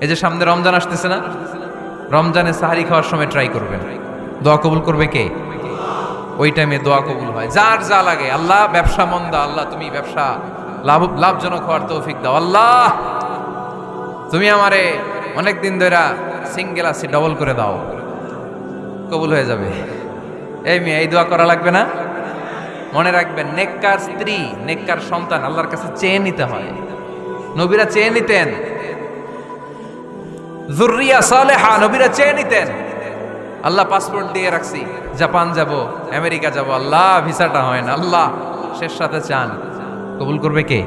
এই যে সামনে রমজান আসতেছে না, রমজানে সাহারি খাওয়ার সময় ট্রাই করবেন, দোয়া কবুল করবে কে? ওই টাইমে দোয়া কবুল হয়। যার যা লাগে, আল্লাহ ব্যবসা মন্দা, আল্লাহ তুমি ব্যবসা লাভজনক হওয়ার তৌফিক দাও, আল্লাহ তুমি আমারে অনেকদিন ধরে সিঙ্গেল আছি ডবল করে দাও, কবুল হয়ে যাবে। এই মেয়ে, এই দোয়া করা লাগবে না? মনে রাখবেন, নেককার স্ত্রী, নেককার সন্তান আল্লাহর কাছে চেয়ে নিতে হয়। নবীরা চেয়ে নিতেন, যুররিয়া সালেহা নবীরা চেয়ে নিতেন। আল্লাহ পাসপোর্ট দিয়ে রাখছি, জাপান যাব, আমেরিকা যাব, আল্লাহ ভিসাটা হয় না, আল্লাহ শেষ সাথে চান, কবুল করবে কে?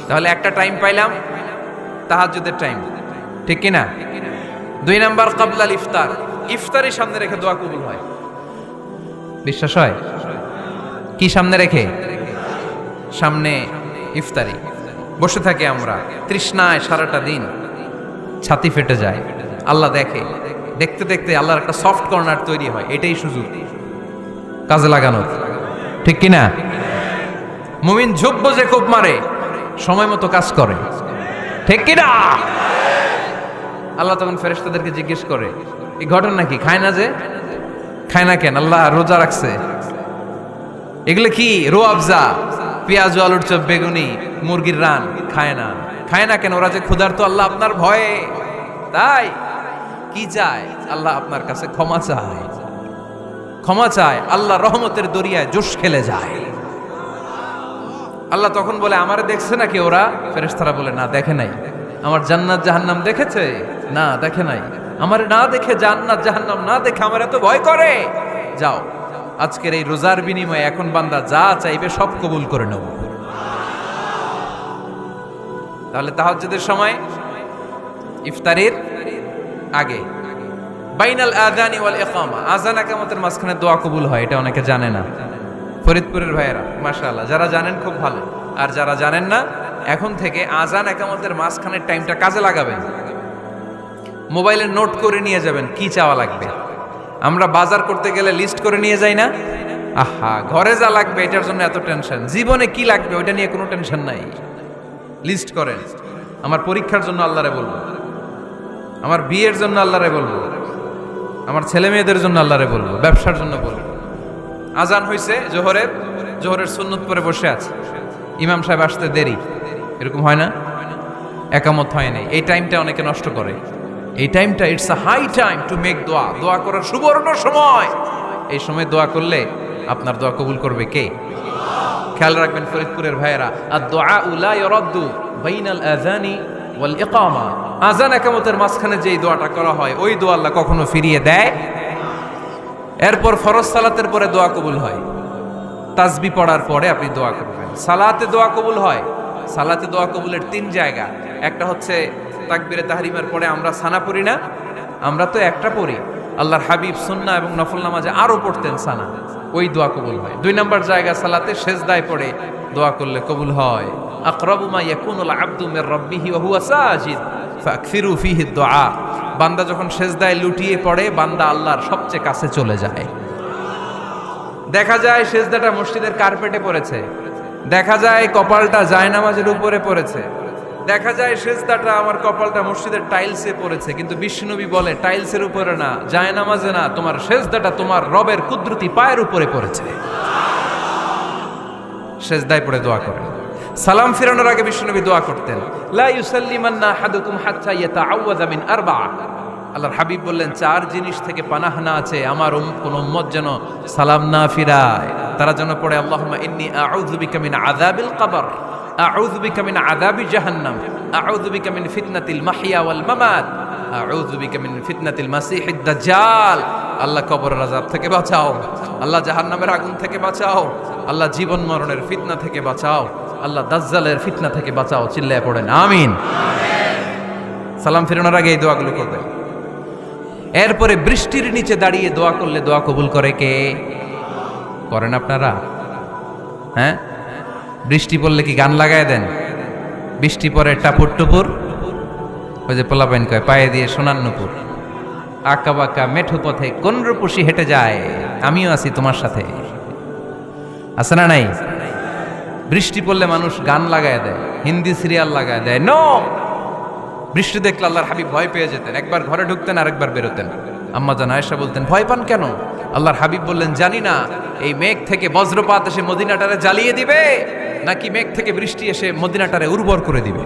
তাহলে একটা টাইম পাইলাম, তাহাজ্জুদের টাইম, ঠিক কিনা? 2 নাম্বার ক্বাবলাল ইফতার, ইফতারি সামনে রেখে দোয়া কবুল হয়। বিশ্বাস হয়? কি সামনে রেখে? সামনে ইফতারি। বসে থাকি আমরা তৃষ্ণায় সারাটা দিন, ছাতি ফেটে যায়, আল্লাহ দেখে, দেখতে দেখতে আল্লাহর একটা সফট কর্নার তৈরি হয়। এটাই সুযোগ কাজে লাগানোর, ঠিক কিনা? মুমিন ঝোপ যে কোপ মারে, সময় মতো কাজ করে, ঠিক কিনা? আল্লাহ তখন ফেরেশতাদেরকে জিজ্ঞেস করে, এই ঘটনা কি? খায় না যে? খায় না কেন? আল্লাহ রোজা রাখছে। এগুলো কি? রো আফজা, পেঁয়াজ আলুর চপ, বেগুনি, মুরগির রান, খায় না। খায় না কেন? ওরা যে ক্ষুধার্ত, আল্লাহ আপনার ভয়ে। তাই কি চায়? আল্লাহ আপনার কাছে ক্ষমা চায়, ক্ষমা চায়। আল্লাহ রহমতের দরিয়ায় জোশ খেলে যায়। আল্লাহ তখন বলে, আমারে দেখছে নাকি ওরা? ফেরেশতারা বলে, না দেখে নাই। আমার জান্নাত জাহান্নাম দেখেছে? না দেখে নাই। আমারে না দেখে, জান্নাত জাহান্নাম না দেখে আমার এত ভয় করে। যাও, আজকের এই রোজার বিনিময়ে এখন বান্দা যা চাইবে সব কবুল করে নেব। তাহলে তাহাজ্জুদের সময়, ইফতারির আগে, বাইনাল আযানি ওয়াল ইকামা, আযান ইকামতের মাঝখানে দোয়া কবুল হয়। এটা অনেকে জানে না। ফরিদপুরের ভাইয়েরা মাশাআল্লাহ, যারা জানেন খুব ভালো, আর যারা জানেন না, এখন থেকে আযান ইকামতের মাঝখানের টাইমটা কাজে লাগাবেন। মোবাইলে নোট করে নিয়ে যাবেন কি চাওয়া লাগবে। আমরা বাজার করতে গেলে লিস্ট করে নিয়ে যাই না? আহা, ঘরে যা লাগবে এটার জন্য এত টেনশন, জীবনে কি লাগবে ওইটা নিয়ে কোনো টেনশন নাই। লিস্ট করেন। আমার পরীক্ষার জন্য আল্লাহরে বলবো, আমার বিয়ের জন্য আল্লাহরে বলবো, আমার ছেলে মেয়েদের জন্য আল্লাহরে বলবো, ব্যবসার জন্য বলবো। আজান হইছে জোহরের সুন্নত পরে বসে আছে, ইমাম সাহেব আসতে দেরি, এরকম হয় না? একামত হয় নাই, এই টাইমটা অনেকে নষ্ট করে। এই টাইমটা it's a high time to make দোয়া, দোয়া করার সুবর্ণ সময়। এই সময় দোয়া করলে আপনার দোয়া কবুল করবে কে? খেয়াল রাখবেন ফরিদপুরের ভাইয়েরা, আদ-দুআ লা ইউরাদ্দু বাইনাল আযানি ওয়াল ইকামা, আযান ইকামতের মাঝখানে যেই দোয়াটা করা হয় ওই দোয়া আল্লাহ কখনো ফিরিয়ে দেয়। এরপর ফরজ সালাতের পরে দোয়া কবুল হয়, তাসবিহ পড়ার পরে আপনি দোয়া করবেন। সালাতে দোয়া কবুল হয়। সালাতে দোয়া কবুলের 3 জায়গা। একটা হচ্ছে তাকবীরে তাহরিমের পরে আমরা সানা পড়ি না, আমরা তো একটা পড়ি, আল্লাহর হাবিব সুন্নাহ এবং নফল নামাজে আরো পড়তেন সানা, ওই দোয়া কবুল হয়। 2 নম্বর জায়গা সালাতে সেজদায় পড়ে দোয়া করলে কবুল হয়। আকরাবু মা ইয়াকুনুল আবদু মির রাব্বিহি ওয়া হুয়া সাজিদ ফাকসিরু ফীহি দুআ, বান্দা যখন সেজদায় লুটিয়ে পড়ে বান্দা আল্লাহর সবচেয়ে কাছে চলে যায়। দেখা যায় সেজদাটা মসজিদের কার্পেটে পড়েছে, দেখা যায় কপালটা জায়নামাজের উপরে পড়েছে, দেখা যায় সেজদাটা আমার কপালটা মসজিদের টাইলসে পড়েছে, কিন্তু বিশ্বনবী বলে টাইলসের উপরে না, জায়নামাজে না, তোমার সেজদাটা তোমার রবের কুদরতি পায়ের উপরে পড়েছে। সেজদায় পড়ে দোয়া করেন। সালাম ফিরানোর আগে বিশ্বনবী দোয়া করতেন, লা ইউসাল্লিমান্না আহাদুকুম হাত্তা ইয়াতাআওয়াযা মিন আরবা। আল্লাহর হাবিব বললেন 4 জিনিস থেকে পানাহ না আছে আমার কোন উম্মত যেন সালাম না ফিরায়। তারা যেন পড়ে, আল্লাহুম্মা ইন্নী আউযু বিকা মিন আযাবিল কবর, আউযু বিকা মিন আযাবি জাহান্নাম, আউযু বিকা মিন ফিতনাতিল মাহইয়া ওয়াল মামাত, আউযু বিকা মিন ফিতনাতিল মাসিহিদ দাজ্জাল। আল্লাহ কবরের আযাব থেকে বাঁচাও, আল্লাহ জাহান্নামের আগুন থেকে বাঁচাও, আল্লাহ জীবন মরণের ফিতনা থেকে বাঁচাও, আল্লাহ দাজ্জালের ফিতনা থেকে বাঁচাও। চিল্লায়ে পড়েন আমিন। সালাম ফিরানোর আগে এই দোয়াগুলো করবেন। এরপরে বৃষ্টির নিচে দাঁড়িয়ে দোয়া করলে দোয়া কবুল করে কে? করেন আপনারা? হ্যাঁ, বৃষ্টি পড়লে কি গান লাগায় দেন? বৃষ্টি পরে টাপুর টুপুর, ওই যে পোলাপাইন কয় পায়ে দিয়ে সোনার নুপুর, আঁকা বাঁকা মেঠো পথে কোন রূপসী হেঁটে যায়, আমিও আছি তোমার সাথে, আছে না নাই? বৃষ্টি পড়লে মানুষ গান লাগায় দেয়, হিন্দি সিরিয়াল লাগায় দেয়। নো, বৃষ্টি দেখলে আল্লাহর হাবিব ভয় পেয়ে যেতেন, একবার ঘরে ঢুকতেন আর একবার বেরোতেন। আম্মা জান আয়েশা বলতেন, ভয় পান কেন? আল্লাহর হাবিব বললেন, জানি না এই মেঘ থেকে বজ্রপাত এসে মদিনাটারে জ্বালিয়ে দিবে নাকি মেঘ থেকে বৃষ্টি এসে মদিনাটারে উর্বর করে দিবে,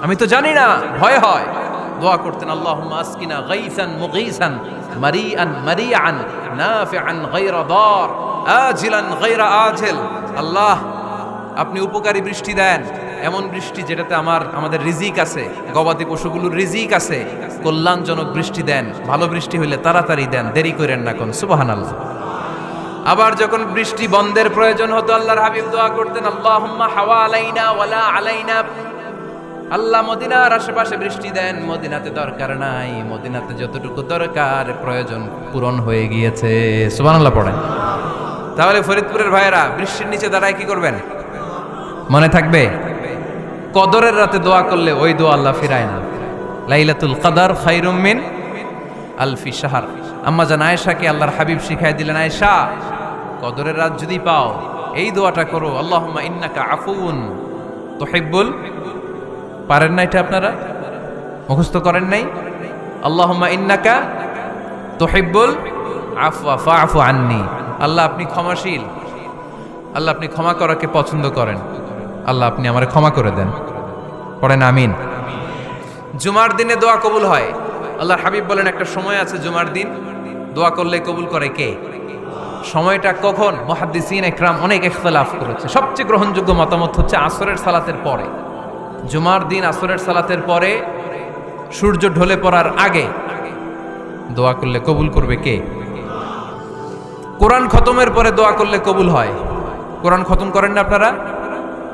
আমি তো জানি না, ভয় হয়। দোয়া করতেন, আল্লাহুম্মা আসকিনা গাইসান মুগীসান মারিআন মারিআন নাফিআন গায়রা দার আজিলান গায়রা আজিল। আল্লাহ, আপনি উপকারী বৃষ্টি দেন, এমন বৃষ্টি যেটাতে আমাদের রিজিক আছে, গবাদি পশুগুলোর রিজিক আছে, কল্যাণজনক বৃষ্টি দেন, ভালো বৃষ্টি হইলে তাড়াতাড়ি দেন, দেরি করেন না কোন। সুবহানাল্লাহ। আবার যখন বৃষ্টি বন্ধের প্রয়োজন হতো আল্লাহর হাবিব দোয়া করতেন, আল্লাহুম্মা হাওয়া আলাইনা ওয়ালা আলাইনা। আল্লাহ মদিনার আশেপাশে বৃষ্টি দেন, মদিনাতে দরকার নাই, মদিনাতে যতটুকু দরকার প্রয়োজন পূরণ হয়ে গিয়েছে। সুবহানাল্লাহ পড়েন। তাহলে ফরিদপুরের ভাইয়েরা বৃষ্টির নিচে দাঁড়ায় কি করবেন মনে থাকবে? কদরের রাতে দোয়া করলে ওই দোয়া আল্লাহ ফিরায় না। লাইলাতুল কদর খায়রুম মিন আলফি শাহর। আম্মা জান আয়েশাকে আল্লাহর হাবিব শিখাই দিলেন, আয়েশা, কদরের রাত যদি পাও এই দোয়াটা করো, আল্লাহুম্মা ইন্নাকা আফুউন তুহিব্বুল। পারেন না এটা? আপনারা মুখস্থ করেন নাই? আল্লাহুম্মা ইন্নাকা তুহিব্বুল আফওয়া ফাআফু আন্নি। আল্লাহ আপনি ক্ষমাশীল, আল্লাহ আপনি ক্ষমা করাকে পছন্দ করেন, আল্লাহ আপনি আমারে ক্ষমা করে দেন। পড়েন আমিন। জুমার দিনে দোয়া কবুল হয়। আল্লাহর হাবিব বলেন, একটা সময় আছে জুমার দিন দোয়া করলে কবুল করে কে? সময়টা কখন? মুহাদ্দিসিন ইকরাম অনেক ইখতিলাফ করেছে। সবচেয়ে গ্রহণযোগ্য মতামত হচ্ছে আসরের সালাতের পরে। জুমার দিন আসরের সালাতের পরে সূর্য ঢলে পড়ার আগে দোয়া করলে কবুল করবে কে? কোরআন খতমের পরে দোয়া করলে কবুল হয়। কোরআন খতম করেন না আপনারা?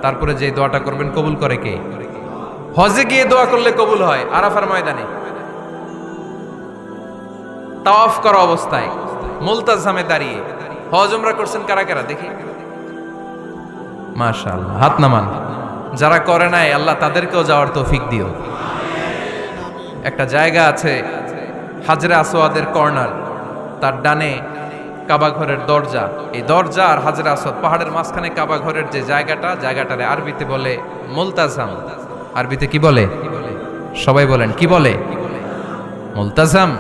তারপরে যে দোয়াটা করবেন কবুল করে কে? হজে গিয়ে দোয়া করলে কবুল হয়। আরাফার ময়দানে তাওয়াফ করা অবস্থায় মুলতাজামে দাঁড়িয়ে। হজ উমরা করছেন কারা কারা দেখি? মাশাআল্লাহ, হাত নামান। যারা করে নাই আল্লাহ তাদেরকেও যাওয়ার তৌফিক দিও। একটা জায়গা আছে হাজরে আসওয়াদের কর্নার, তার ডানে কাবা ঘরের দরজা। এই দরজা আর হাজরে আসওয়াদ পাহাড়ের মাঝখানে কাবা ঘরের যে জায়গাটারে আরবিতে বলে মুলতাজাম। আরবিতে কি বলে? সবাই বলেন, কি বলে? মুলতাজাম।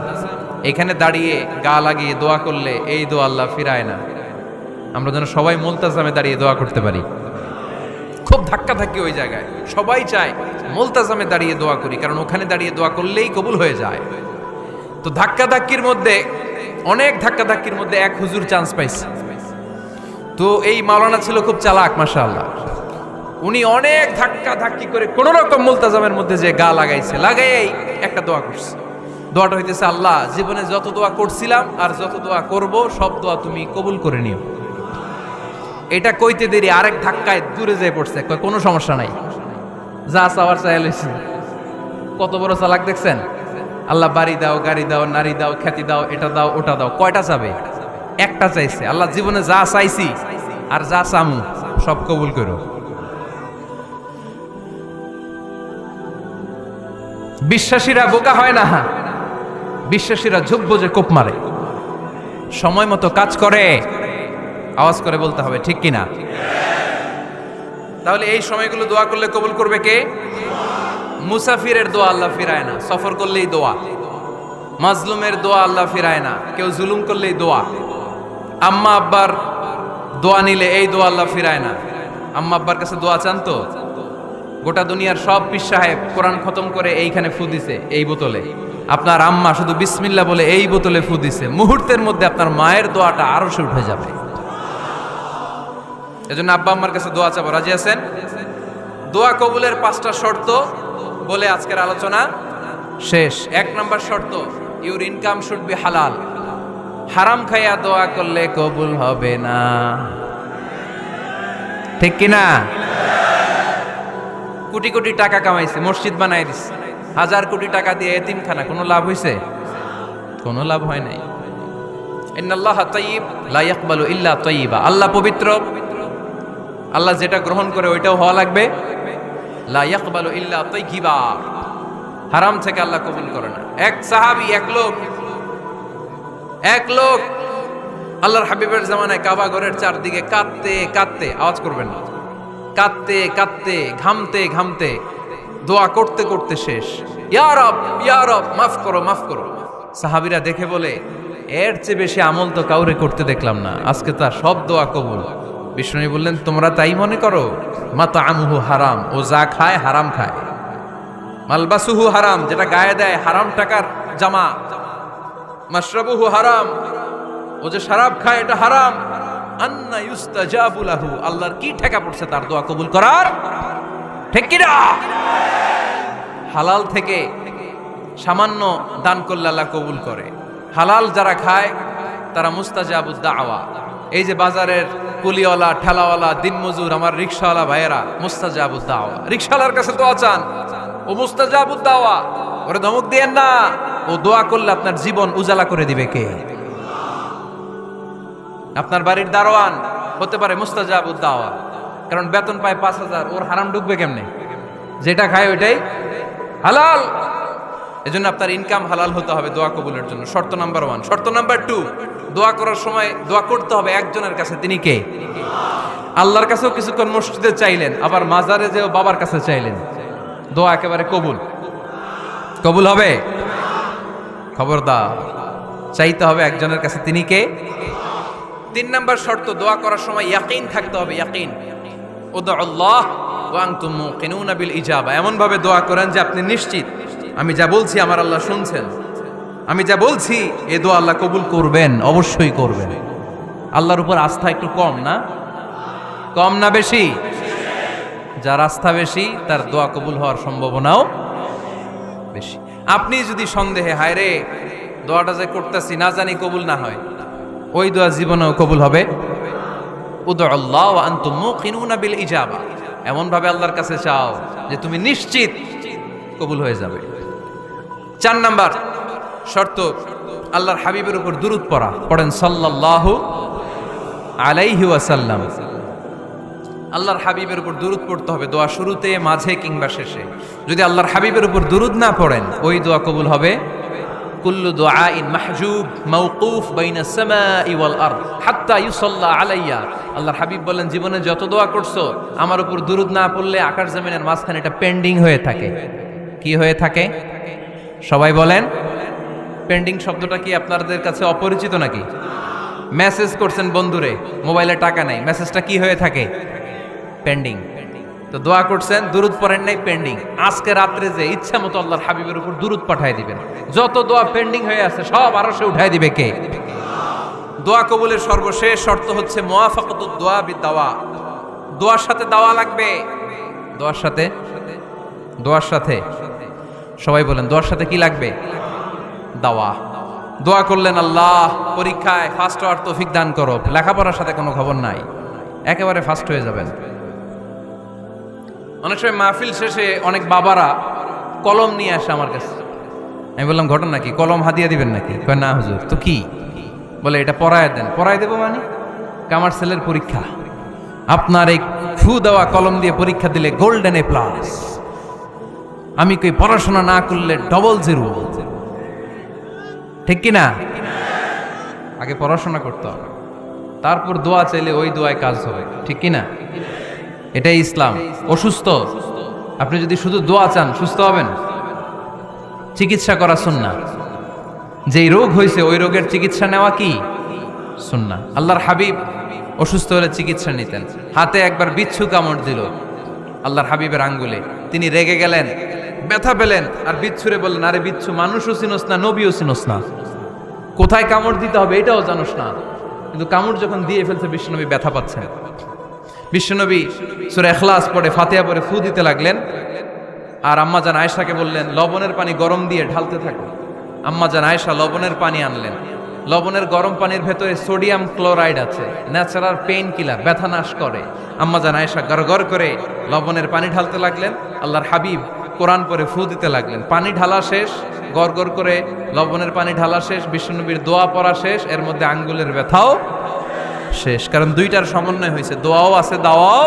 এখানে দাঁড়িয়ে গা লাগিয়ে দোয়া করলে এই দোয়া আল্লাহ ফিরায় না। আমরা যেন সবাই মুলতাজামে দাঁড়িয়ে দোয়া করতে পারি। খুব ধাক্কা ধাক্কি ওই জায়গায়, সবাই চায় মুলতাজামে দাঁড়িয়ে দোয়া করি, কারণ ওখানে দাঁড়িয়ে দোয়া করলেই কবুল হয়ে যায়। তো ধাক্কা ধাক্কির মধ্যে, অনেক ধাক্কা ধাক্কির মধ্যে এক হুজুর চান্স পাইছে। তো এই মাওলানা ছিল খুব চালাক, মাশাআল্লাহ। উনি অনেক ধাক্কা ধাক্কি করে কোন রকম মুলতাজামের মধ্যে যে গা লাগাইছে, লাগাই একটা দোয়া করছে। দোয়াটা হইতেছে, আল্লাহ জীবনে যত দোয়া করছিলাম আর যত দোয়া করব সব দোয়া তুমি কবুল করে নিও। এটা কইতে দেরি আরেক ধাক্কায় দূরে যেয়ে পড়ছে, কোনো সমস্যা নাই, যা চাওয়ার চাই লইছি। কত বড় চালাক দেখছেন? আল্লাহ বাড়ি দাও, গাড়ি দাও, নারী দাও, খ্যাতি দাও, এটা দাও, ওটা দাও। কয়টা চাবে? একটা চাইছে। আল্লাহ জীবনে যা চাইছি আর যা চামু সব কবুল করো। বিশ্বাসীরা বোকা হয় না, বিশ্বাসীরা ঝুঁকবো যে কোপ মারে। সময় মতো কাজ করে, আওয়াজ করে বলতে হবে, ঠিক কিনা? তাহলে এই সময়গুলো দোয়া করলে কবুল করবে কে? মুসাফিরের দোয়া আল্লাহ ফিরায় না, সফর করলেই দোয়া। মাজলুমের দোয়া আল্লাহ ফিরায় না, কেউ জুলুম করলেই দোয়া। আম্মা আব্বার দোয়া নিলে এই দোয়া আল্লাহ ফিরায় না। আম্মা আব্বার কাছে দোয়া চান তো? গোটা দুনিয়ার সব পীর সাহেব কোরআন খতম করে এইখানে ফু দিছে এই বোতলে, আপনার আম্মা শুধু বিসমিল্লাহ বলে এই বোতলে ফু দিছে, মুহূর্তের মধ্যে আপনার মায়ের দোয়াটা আরশে উঠে যাবে। এজন্য আব্বা আম্মার কাছে দোয়া চাবো, রাজি আছেন? দোয়া কবুলের 5টা শর্ত বলে আজকের আলোচনা শেষ। 1 নম্বর শর্ত, ইউর ইনকাম শুড বি হালাল। হারাম খাইয়া দোয়া করলে কবুল হবে না, ঠিক কিনা? কোটি কোটি টাকা কামাইছে, মসজিদ বানাই দিছে, 1000 কোটি টাকা দিয়ে এতিমখানা, কোনো লাভ হইছে? কোনো লাভ হয় নাই। ইন্নাল্লাহা তাইয়্যিব লা ইয়াকবালু ইল্লা তাইয়্যিবা। আল্লাহ পবিত্র, আল্লাহ যেটা গ্রহণ করে ওইটাও হওয়া লাগবে। লা ইয়াকবালু ইল্লা তাইয়্যিবা। হারাম থেকে আল্লাহ কবুল করে না। এক সাহাবী, এক লোক আল্লাহর হাবিবের জামানায় কাবা ঘরের চারদিকে কাঁদতে কাঁদতে, আওয়াজ করবেন না, কাঁদতে কাঁদতে, ঘামতে ঘামতে দোয়া করতে করতে শেষ। ইয়া রব মাফ করো মাফ করো। সাহাবীরা দেখে বলে, এর চেয়ে বেশি আমল তো কাউরে করতে দেখলাম না, আজকে তার সব দোয়া কবুল। বিষ্ণু বললেন, তোমরা তাই মনে করো? মাতআমুহু হারাম, ও যা খায় হারাম খায়। মালবাসুহু হারাম, যেটা গায়ে দেয় হারাম টাকার জামা। মাশরাবুহু হারাম, ও যে শরাব খায় এটা হারাম। আন্না ইউস্তাজাবু লাহু, আল্লাহর কি ঠেকা পড়ছে তার দোয়া কবুল করার? ঠিক কি না? হালাল থেকে সামান্য দান করলে আল্লাহ কবুল করে। হালাল যারা খায় তারা মুস্তাজাবুদ দাওয়া। এই যে বাজারের কুলিওয়ালা, ঠেলাওয়ালা, দিনমজুর, আমার রিকশাওয়ালা ভাইয়েরা, মুস্তাজাবুদ দাওয়া। রিকশাওয়ালার কাছে দোয়া চান, ও মুস্তাজাবুদ দাওয়া। ওরে ধমক দিয়েন না, ও দোয়া করলে আপনার জীবন উজালা করে দিবে কে? আপনার বাড়ির দারোয়ান হতে পারে মুস্তাজাবুদ দাওয়া, কারণ বেতন পায় 5,000, ওর হারাম ঢুকবে কেমনে? যেটা খায় ওইটাই হালাল। এজন্য আপনার ইনকাম হালাল হতে হবে দোয়া কবুলের জন্য। শর্ত নাম্বার 1। শর্ত নাম্বার 2, দোয়া করার সময় দোয়া করতে হবে একজনের কাছে। তিনি কে? আল্লাহর কাছেও কিছুক্ষণ মসজিদে চাইলেন, আবার মাজারে যেও বাবার কাছে চাইলেন, দোয়া একেবারে কবুল। কবুল হবে? খবরদার, চাইতে হবে একজনের কাছে। তিনি কে? 3 নাম্বার শর্ত, দোয়া করার সময় ইয়াকিন থাকতে হবে। ইয়াকিন, উদউল্লাহ ওয়া আনতুম মুকিনুনা বিল ইজাবা। এমন ভাবে দোয়া করেন যে আপনি নিশ্চিত, আমি যা বলছি আমার আল্লাহ শুনছেন, আমি যা বলছি এ দোয়া আল্লাহ কবুল করবেন, অবশ্যই করবেন। আল্লাহর উপর আস্থা একটু কম না? কম না বেশি? যার আস্থা বেশি তার দোয়া কবুল হওয়ার সম্ভাবনাও বেশি। আপনি যদি সন্দেহে, হায় রে দোয়াটা যে করতেছি না জানি কবুল না হয়, ওই দোয়া জীবনেও কবুল হবে। উদউল্লাহ ওয়া আনতুম মুকিনুনা বিল ইজাবা, এমন ভাবে আল্লাহর কাছে চাও যে তুমি নিশ্চিত কবুল হয়ে যাবে। 4 নাম্বার শর্ত, আল্লাহর হাবিবের উপর দুরূদ পড়া। পড়েন সাল্লাল্লাহু আলাইহি ওয়াসাল্লাম। আল্লাহর হাবিবের উপর দুরূদ পড়তে হবে দোয়া শুরুতে, মাঝে কিংবা শেষে। যদি আল্লাহর হাবিবের উপর দুরূদ না পড়েন, ওই দোয়া কবুল হবে। কুল্লু দুআইন মাহজুব মাওকুফ বাইনা সামাই ওয়াল আরদ হাত্তা ইউসাল্লা আলাইয়া। আল্লাহর হাবিব বলেন, জীবনে যত দোয়া করছো আমার উপর দুরূদ না পড়লে আকাশ জমিনের মাঝখানে এটা পেন্ডিং হয়ে থাকে। কি হয়ে থাকে? সবাই বলেন। পেন্ডিং শব্দটা কি আপনাদের কাছে অপরিচিত নাকি? মেসেজ করছেন বন্ধুরে, মোবাইলে টাকা নাই, মেসেজটা কি হয়ে থাকে? পেন্ডিং। তো দোয়া করছেন, দুরূদ পড়েন নাই, পেন্ডিং। আজকে রাত্রে যে ইচ্ছা মতো আল্লাহর হাবিবের উপর দুরূদ পাঠিয়ে দিবেন, যত দোয়া পেন্ডিং হয়ে আছে সব আরশে উঠায় দিবে কে? দোয়া কবুলের সর্বশেষ শর্ত হচ্ছে মুওয়াফাকাতুদ দোয়া বিদ-দাওয়া। দোয়ার সাথে দাওয়া লাগবে। দোয়ার সাথে সবাই বলেন, দোয়ার সাথে কি লাগবে? দাওয়া। দোয়া করলেন, আল্লাহ পরীক্ষায় ফার্স্ট হওয়ার তৌফিক দান করো। লেখাপড়ার সাথে কোনো খবর নাই, একেবারে ফার্স্ট হয়ে যাবেন। অনেক সময় মাহফিল শেষে অনেক বাবারা কলম নিয়ে আসে আমার কাছে। আমি বললাম, ঘটনা কি? কলম হাদিয়া দিবেন নাকি? কয় না হুজুর। তো কি? বলে, এটা পড়ায় দেন। পড়ায় দেবো মানে? আমার ছেলের পরীক্ষা, আপনার এই ফু দেওয়া কলম দিয়ে পরীক্ষা দিলে গোল্ডেন এ প্লাস। আমি কই, পড়াশোনা না করলে ডবল জিরো। ঠিক কিনা? আগে পড়াশোনা করতে হবে, তারপর দোয়া চাইলে ওই দোয়ায় কাজ হবে। ঠিক কিনা? এটাই ইসলাম। অসুস্থ আপনি যদি শুধু দোয়া চান, সুস্থ হবেন? চিকিৎসা করা সুন্নাহ। যেই রোগ হয়েছে ওই রোগের চিকিৎসা নেওয়া কি সুন্নাহ। আল্লাহর হাবিব অসুস্থ হলে চিকিৎসা নিতেন। হাতে একবার বিচ্ছু কামড় দিল আল্লাহর হাবিবের আঙ্গুলে, তিনি রেগে গেলেন, ব্যথা পেলেন, আর বিচ্ছুরে বললেন, আরে বিচ্ছু, মানুষও চিনোস না, নবীও চিনোস না, কোথায় কামড় দিতে হবে এটাও জানোস না। কিন্তু কামড় যখন দিয়ে ফেলছে, বিশ্বনবী ব্যথা পাচ্ছেন। বিশ্বনবী সূরা ইখলাস পড়ে, ফাতিহা পড়ে ফু দিতে লাগলেন। আর আম্মাজান আয়েশাকে বললেন, লবণের পানি গরম দিয়ে ঢালতে থাকো। আম্মাজান আয়েশা লবণের পানি আনলেন। লবণের গরম পানির ভেতরে সোডিয়াম ক্লোরাইড আছে, ন্যাচারাল পেইন কিলার, ব্যথা নাশ করে। আম্মাজান আয়েশা গড়গড় করে লবণের পানি ঢালতে লাগলেন। আল্লাহর হাবিব কোরআন পড়ে ফু দিতে লাগলেন। পানি ঢালা শেষ, গড়গড় করে লবণের পানি ঢালা শেষ, বিশ্বনবীর দোয়া পড়া শেষ, এর মধ্যে আঙ্গুলের ব্যথাও শেষ। কারণ দুইটার সমন্বয় হয়েছে, দোয়াও আছে, দাওয়াও